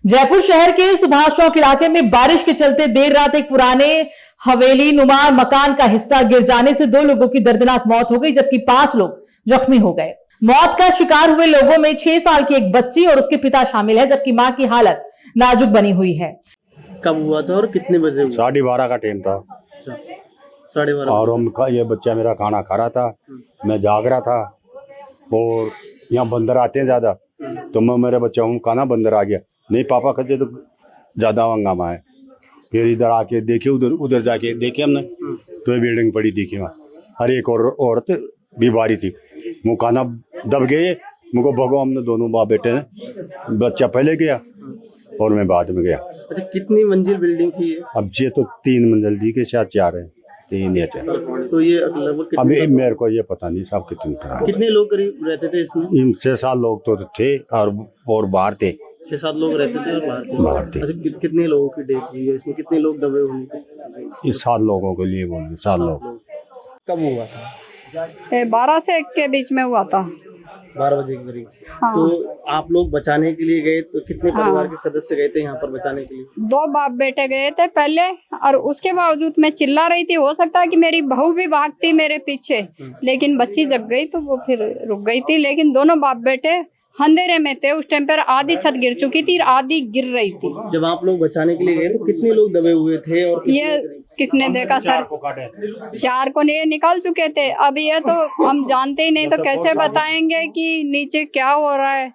जयपुर शहर के सुभाष चौक इलाके में बारिश के चलते देर रात एक पुराने हवेली नुमा मकान का हिस्सा गिर जाने से 2 लोगों की दर्दनाक मौत हो गई, जबकि 5 लोग जख्मी हो गए। मौत का शिकार हुए लोगों में 6 साल की एक बच्ची और उसके पिता शामिल है, जबकि मां की हालत नाजुक बनी हुई है। कब हुआ था और कितने बजे हुआ? 12:30 का टाइम था। 12:30। और ये बच्चा मेरा खाना खा रहा था, मैं जाग रहा था और यहाँ बंदर आते हैं ज्यादा, तो मैं मेरे बच्चा हूँ खाना बंदर आ गया, नहीं पापा कहते तो ज्यादा हंगामा है। फिर इधर आके देखे, उधर जाके देखे हमने तो ये बिल्डिंग पड़ी दिखी वहाँ, हर एक और औरत बीमारी थी, वो खाना दब गए, मुझको भगो, हमने दोनों बाप बेटे हैं, बच्चा पहले गया और मैं बाद में गया। अच्छा, कितनी मंजिल बिल्डिंग थी ये? अब ये तो 3 मंजिल थी के साथ 4 है, 3 या 4। तो ये लगभग अभी मेरे को ये पता नहीं साहब कितने लोग करीब रहते थे इसमें? 6-7 लोग तो थे और बाहर थे। 6-7 लोग रहते थे और बाहर थे। अच्छा, कितने लोगों की डेथ हुई है इसमें? कितने लोग दबे होने के? इस 7 लोगों के लिए बोल 7 लोग। कब हुआ था? 12 से 1 के बीच में हुआ था। 12 बजे के करीब। हाँ। तो आप लोग बचाने के लिए गए तो कितने परिवार के सदस्य गए थे यहाँ पर बचाने के लिए? 2 बाप बेटे गए थे पहले, और उसके बावजूद मैं चिल्ला रही थी, हो सकता है कि मेरी बहू भी भागती मेरे पीछे, लेकिन बच्ची जग गई तो वो फिर रुक गई थी। लेकिन दोनों बाप बेटे अंधेरे में थे, उस टाइम पर आधी छत गिर चुकी थी, आधी गिर रही थी। जब आप लोग बचाने के लिए गए तो कितने लोग दबे हुए थे? और ये किसने देखा सर? 4 को ये निकाल चुके थे। अब ये तो हम जानते ही नहीं, तो कैसे बताएंगे कि नीचे क्या हो रहा है?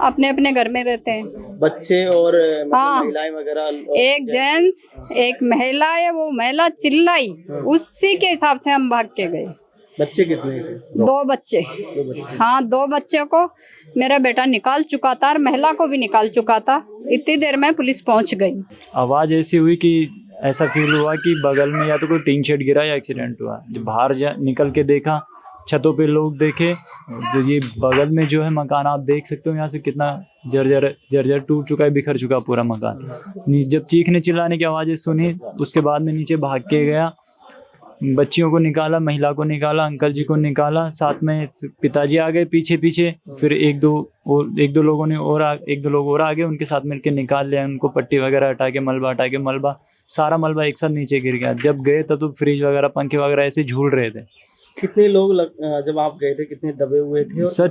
अपने अपने घर में रहते हैं बच्चे और हाँ, महिलाएं वगैरह। एक जेंट्स एक महिला है, वो महिला चिल्लाई, उसी के हिसाब से हम भाग के गए। बच्चे कितने थे? 2 बच्चे। हाँ, 2 बच्चों को मेरा बेटा निकाल चुका था और महिला को भी निकाल चुका था। इतनी देर में पुलिस पहुंच गई। आवाज़ ऐसी हुई कि ऐसा फील हुआ कि बगल में या तो कोई टीन शेड गिरा या एक्सीडेंट हुआ। जब बाहर निकल के देखा, छतों पे लोग देखे, जो ये बगल में जो है मकान आप देख सकते हो, यहाँ से कितना जर्जर टूट चुका है, बिखर चुका पूरा मकान। जब चीखने चिल्लाने की आवाज़ें सुनी, उसके बाद में नीचे भाग के गया, बच्चियों को निकाला, महिला को निकाला, अंकल जी को निकाला, साथ में पिताजी आ गए पीछे पीछे, फिर एक दो लोग और आ गए, उनके साथ मिलकर निकाल लिया उनको, पट्टी वगैरह हटा के मलबा सारा मलबा एक साथ नीचे गिर गया। जब गए तब तो फ्रिज वगैरह पंखे वगैरह ऐसे झूल रहे थे। कितने लोग जब आप गए थे कितने दबे हुए थे? तो सर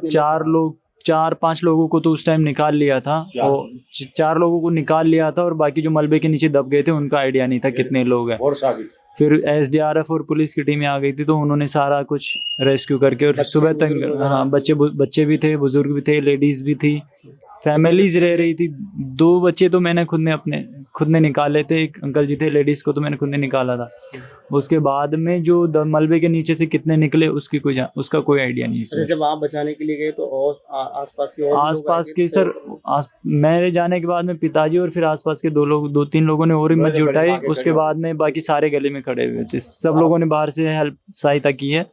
4-5 लोगों को तो उस टाइम निकाल लिया था, और 4 लोगों को निकाल लिया था, और बाकी जो मलबे के नीचे दब गए थे उनका आइडिया नहीं था कितने लोग हैं। फिर SDRF और पुलिस की टीमें आ गई थी, तो उन्होंने सारा कुछ रेस्क्यू करके, और सुबह तक हाँ बच्चे भी थे, बुजुर्ग भी थे, लेडीज भी थी, फैमिलीज रह रही थी। 2 बच्चे तो मैंने खुद ने निकाले थे, एक अंकल जी थे, लेडीज को तो मैंने खुद ने निकाला था। उसके बाद में जो मलबे के नीचे से कितने निकले उसका कोई आइडिया नहीं है। जब आप बचाने के लिए गए तो आसपास के सर मेरे जाने के बाद में पिताजी और फिर आसपास के 2-3 लोगों ने और हिम्मत जुटाई। उसके बाद में बाकी सारे गली में खड़े हुए थे, सब लोगों ने बाहर से हेल्प सहायता की है,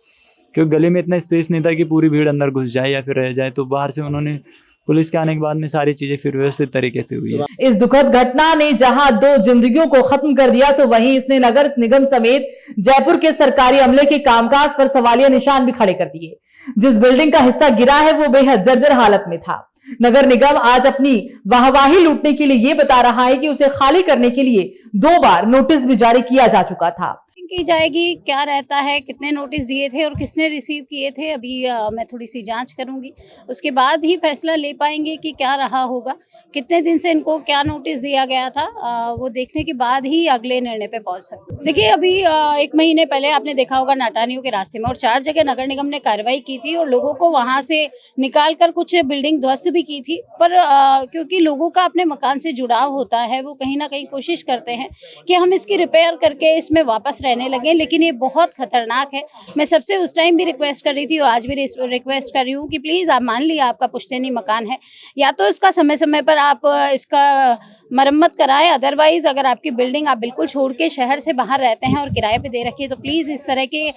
क्योंकि गली में इतना स्पेस नहीं था कि पूरी भीड़ अंदर घुस जाए या फिर रह जाए, तो बाहर से उन्होंने, पुलिस के आने के बाद में सारी चीजें फिर व्यवस्थित तरीके से हुई है। इस दुखद घटना ने जहां 2 जिंदगियों को खत्म कर दिया, तो वहीं इसने नगर निगम समेत जयपुर के सरकारी अमले के कामकाज पर सवालिया निशान भी खड़े कर दिए। जिस बिल्डिंग का हिस्सा गिरा है वो बेहद जर्जर हालत में था। नगर निगम आज अपनी वाहवाही लूटने के लिए ये बता रहा है कि उसे खाली करने के लिए 2 बार नोटिस भी जारी किया जा चुका था। की जाएगी, क्या रहता है, कितने नोटिस दिए थे और किसने रिसीव किए थे, अभी मैं थोड़ी सी जांच करूंगी, उसके बाद ही फैसला ले पाएंगे कि क्या रहा होगा, कितने दिन से इनको क्या नोटिस दिया गया था, वो देखने के बाद ही अगले निर्णय पे पहुंच सकते हैं। देखिए, अभी 1 महीने पहले आपने देखा होगा नाटानियों के रास्ते में, और 4 जगह नगर निगम ने कार्रवाई की थी और लोगों को वहां से निकाल कर कुछ बिल्डिंग ध्वस्त भी की थी, पर क्योंकि लोगों का अपने मकान से जुड़ाव होता है, वो कहीं ना कहीं कोशिश करते हैं कि हम इसकी रिपेयर करके इसमें वापस रहने लगे, लेकिन ये बहुत खतरनाक है। मैं सबसे उस टाइम भी रिक्वेस्ट कर रही थी और आज भी रिक्वेस्ट कर रही हूँ कि प्लीज़ आप मान लिया आपका पुश्तैनी मकान है, या तो इसका समय समय पर आप इसका मरम्मत कराएं। अदरवाइज अगर आपकी बिल्डिंग आप बिल्कुल छोड़ के शहर से बाहर रहते हैं और किराए पे दे रखी है तो प्लीज़ इस तरह के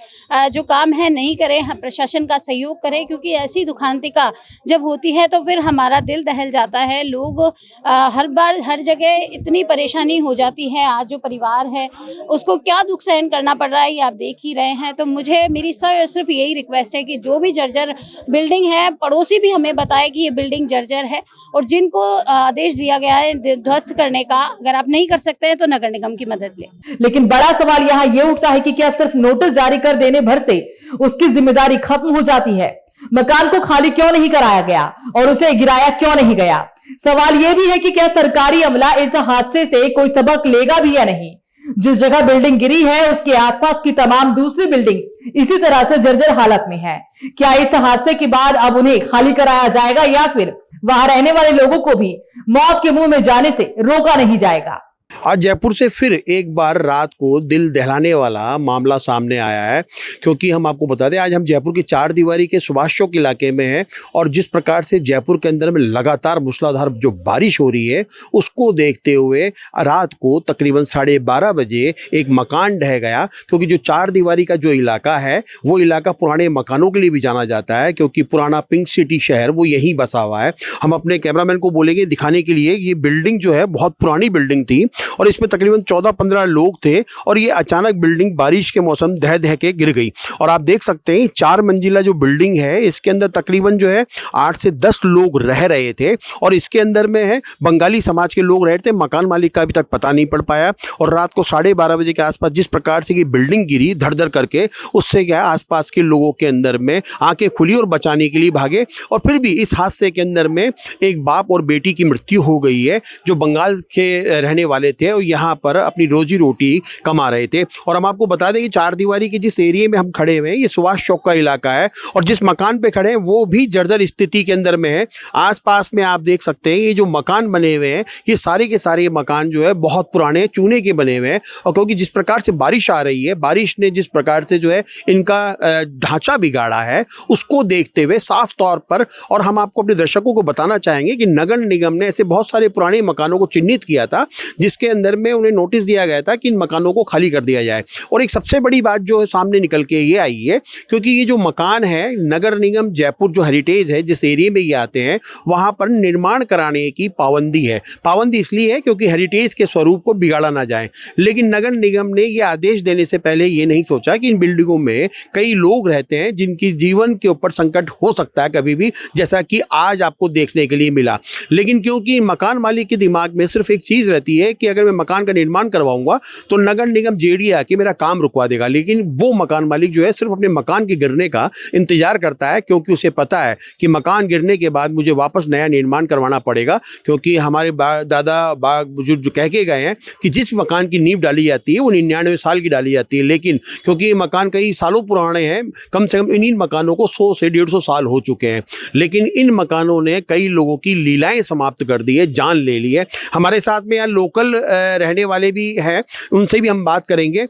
जो काम है नहीं करें। प्रशासन का सहयोग करें, क्योंकि ऐसी दुखांतिका जब होती है तो फिर हमारा दिल दहल जाता है। लोग हर बार हर जगह इतनी परेशानी हो जाती है। आज जो परिवार है उसको क्या दुख सहन करना पड़ रहा है ये आप देख ही रहे हैं। तो मुझे मेरी सिर्फ यही रिक्वेस्ट है कि जो भी जर्जर बिल्डिंग है, पड़ोसी भी हमें बताए कि ये बिल्डिंग जर्जर है और जिनको आदेश दिया गया है ध्वस्त करने का, अगर आप नहीं कर सकते हैं तो नगर निगम की मदद लें। लेकिन बड़ा सवाल यहाँ ये उठता है कि क्या सिर्फ नोटिस जारी कर देने भर से उसकी जिम्मेदारी खत्म हो जाती है? मकान को खाली क्यों नहीं कराया गया और उसे गिराया क्यों नहीं गया? सवाल यह भी है कि क्या सरकारी अमला इस हादसे से कोई सबक लेगा भी या नहीं? जिस जगह बिल्डिंग गिरी है उसके आसपास की तमाम दूसरी बिल्डिंग इसी तरह से जर्जर हालत में है। क्या इस हादसे के बाद अब उन्हें खाली कराया जाएगा या फिर वहां रहने वाले लोगों को भी मौत के मुंह में जाने से रोका नहीं जाएगा? आज जयपुर से फिर एक बार रात को दिल दहलाने वाला मामला सामने आया है, क्योंकि हम आपको बता दें आज हम जयपुर की चार दीवारी के सुभाष चौक इलाके में हैं और जिस प्रकार से जयपुर के अंदर में लगातार मूसलाधार जो बारिश हो रही है उसको देखते हुए रात को तकरीबन 12:30 बजे एक मकान ढह गया। क्योंकि जो चार दीवारी का जो इलाका है वो इलाका पुराने मकानों के लिए भी जाना जाता है, क्योंकि पुराना पिंक सिटी शहर वो यहीं बसा हुआ है। हम अपने कैमरामैन को बोलेंगे दिखाने के लिए, ये बिल्डिंग जो है बहुत पुरानी बिल्डिंग थी और इसमें तकरीबन 14-15 लोग थे और ये अचानक बिल्डिंग बारिश के मौसम ढह के गिर गई। और आप देख सकते हैं 4 मंजिला जो बिल्डिंग है इसके अंदर तकरीबन जो है 8 से 10 लोग रह रहे थे और इसके अंदर में है बंगाली समाज के लोग रह रहे थे। मकान मालिक का अभी तक पता नहीं पड़ पाया और रात को 12:30 बजे के आसपास जिस प्रकार से ये बिल्डिंग गिरी धड़ करके, उससे क्या आसपास के लोगों के अंदर में आंखें खुली और बचाने के लिए भागे। और फिर भी इस हादसे के अंदर में एक बाप और बेटी की मृत्यु हो गई है जो बंगाल के रहने वाले थे और यहाँ पर अपनी रोजी रोटी कमा रहे थे। और हम आपको बता दें कि चार दीवारी के जिस एरिया में हम खड़े हुए हैं ये सुभाष चौक का इलाका है और जिस मकान पे खड़े हैं वो भी जर्जर स्थिति के अंदर में है। आसपास में आप देख सकते हैं ये जो मकान बने हुए हैं ये सारे के सारे मकान जो है बहुत पुराने चूने के बने हुए हैं। और क्योंकि जिस प्रकार से बारिश आ रही है, बारिश ने जिस प्रकार से जो है इनका ढांचा बिगाड़ा है उसको देखते हुए साफ तौर पर, और हम आपको अपने दर्शकों को बताना चाहेंगे कि नगर निगम ने ऐसे बहुत सारे पुराने मकानों को चिन्हित किया था जिसके अंदर में उन्हें नोटिस दिया गया था कि इन मकानों को खाली कर दिया जाए। और एक सबसे बड़ी बात जो है सामने निकल के ये आई है, क्योंकि ये जो मकान है नगर निगम जयपुर जो हेरिटेज है जिस एरिया में ये आते हैं वहां पर निर्माण कराने की पाबंदी है। पाबंदी इसलिए है क्योंकि हेरिटेज के स्वरूप को बिगाड़ा ना जाए। लेकिन नगर निगम ने ये आदेश देने से पहले ये नहीं सोचा कि इन बिल्डिंगों में कई लोग रहते हैं जिनकी जीवन के ऊपर संकट हो सकता है कभी भी, जैसा कि आज आपको देखने के लिए मिला। लेकिन क्योंकि मकान मालिक के दिमाग में सिर्फ एक चीज रहती है कि अगर मैं मकान का निर्माण करवाऊंगा तो नगर निगम जेडी आके मेरा काम रुकवा देगा। लेकिन वो मकान मालिक जो है सिर्फ अपने मकान के गिरने का इंतजार करता है, क्योंकि उसे पता है कि मकान गिरने के बाद मुझे वापस नया निर्माण करवाना पड़ेगा। क्योंकि हमारे दादा बुजुर्ग जो कह के गए हैं कि जिस मकान की नींव डाली जाती है वो 99 साल की डाली जाती है। लेकिन क्योंकि ये मकान कई सालों पुराने हैं, कम से कम इन मकानों को 100 से 150 साल हो चुके हैं, लेकिन इन मकानों ने कई लोगों की लीलाएं समाप्त कर दी है, जान ले ली है। हमारे साथ में यहाँ लोकल रहने वाले भी हैं, उनसे भी हम बात करेंगे।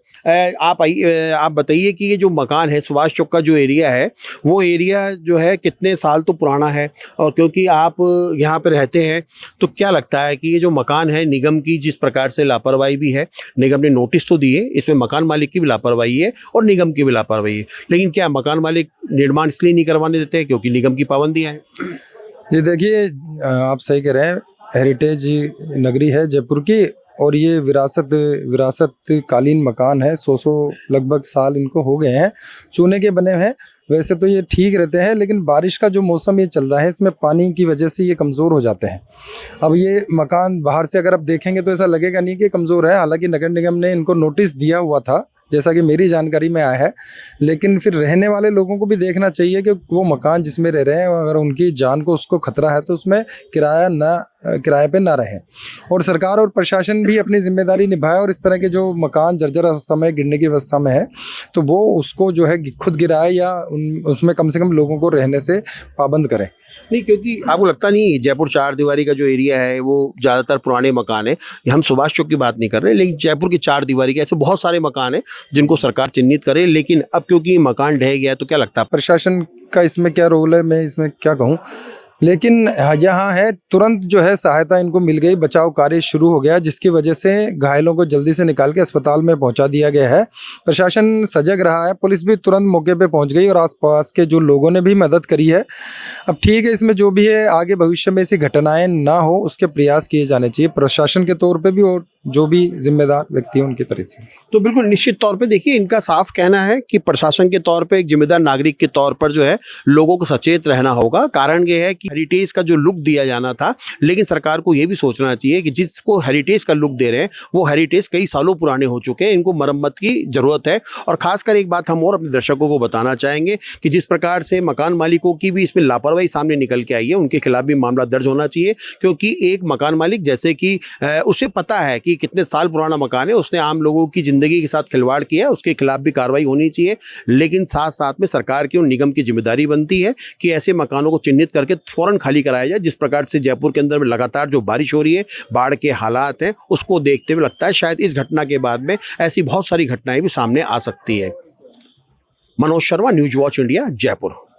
आप बताइए कि ये जो मकान है सुभाष चौक का जो एरिया है वो एरिया जो है कितने साल तो पुराना है, और क्योंकि आप यहाँ पर रहते हैं तो क्या लगता है कि ये जो मकान है निगम की जिस प्रकार से लापरवाही भी है, निगम ने नोटिस तो दिए, इसमें मकान मालिक की भी लापरवाही है और निगम की भी लापरवाही है, लेकिन क्या मकान मालिक निर्माण इसलिए नहीं करवाने देते हैं क्योंकि निगम की पाबंदियाँ हैं? जी देखिए, आप सही कह रहे हैं, हेरिटेज नगरी है जयपुर की और ये विरासत कालीन मकान है। 100 लगभग साल इनको हो गए हैं, चूने के बने हैं। वैसे तो ये ठीक रहते हैं, लेकिन बारिश का जो मौसम ये चल रहा है इसमें पानी की वजह से ये कमज़ोर हो जाते हैं। अब ये मकान बाहर से अगर आप देखेंगे तो ऐसा लगेगा नहीं कि कमज़ोर है, हालांकि नगर निगम ने इनको नोटिस दिया हुआ था जैसा कि मेरी जानकारी में आया है। लेकिन फिर रहने वाले लोगों को भी देखना चाहिए कि वो मकान जिसमें रह रहे हैं अगर उनकी जान को उसको खतरा है तो उसमें किराए पे ना रहें, और सरकार और प्रशासन भी अपनी जिम्मेदारी निभाए और इस तरह के जो मकान जर्जर अवस्था में गिरने की अवस्था में है तो वो उसको जो है खुद गिराए या उसमें कम से कम लोगों को रहने से पाबंद करें। नहीं, क्योंकि आपको लगता नहीं जयपुर चार दीवारी का जो एरिया है वो ज़्यादातर पुराने मकान है, हम सुभाष चौक की बात नहीं कर रहे, लेकिन जयपुर की चार दीवारी के ऐसे बहुत सारे मकान हैं जिनको सरकार चिन्हित करे, लेकिन अब क्योंकि मकान ढह गया तो क्या लगता है प्रशासन का इसमें क्या रोल है? मैं इसमें क्या कहूँ, लेकिन यहाँ है तुरंत जो है सहायता इनको मिल गई, बचाव कार्य शुरू हो गया, जिसकी वजह से घायलों को जल्दी से निकाल के अस्पताल में पहुंचा दिया गया है। प्रशासन सजग रहा है, पुलिस भी तुरंत मौके पे पहुंच गई और आसपास के जो लोगों ने भी मदद करी है। अब ठीक है, इसमें जो भी है आगे भविष्य में ऐसी घटनाएं ना हो उसके प्रयास किए जाने चाहिए प्रशासन के तौर पे भी और जो भी जिम्मेदार व्यक्ति हैं उनकी तरफ से। तो बिल्कुल निश्चित तौर पे देखिए, इनका साफ कहना है कि प्रशासन के तौर पे एक जिम्मेदार नागरिक के तौर पर जो है लोगों को सचेत रहना होगा। कारण ये है कि हेरिटेज का जो लुक दिया जाना था, लेकिन सरकार को ये भी सोचना चाहिए कि जिसको हेरिटेज का लुक दे रहे हैं वो हेरिटेज कई सालों पुराने हो चुके हैं, इनको मरम्मत की जरूरत है। और खासकर एक बात हम और अपने दर्शकों को बताना चाहेंगे कि जिस प्रकार से मकान मालिकों की भी इसमें लापरवाही सामने निकल के आई है, उनके खिलाफ भी मामला दर्ज होना चाहिए। क्योंकि एक मकान मालिक जैसे कि उसे पता है कि कितने साल पुराना मकान है, उसने आम लोगों की जिंदगी के साथ खिलवाड़ किया, उसके खिलाफ भी कार्रवाई होनी चाहिए। लेकिन साथ साथ में सरकार की और निगम की जिम्मेदारी बनती है कि ऐसे मकानों को चिन्हित करके फौरन खाली कराया जाए। जिस प्रकार से जयपुर के अंदर में लगातार जो बारिश हो रही है, बाढ़ के हालात हैं, उसको देखते हुए लगता है शायद इस घटना के बाद में ऐसी बहुत सारी घटनाएं भी सामने आ सकती है। Manoj Sharma, news watch India, Jaipur.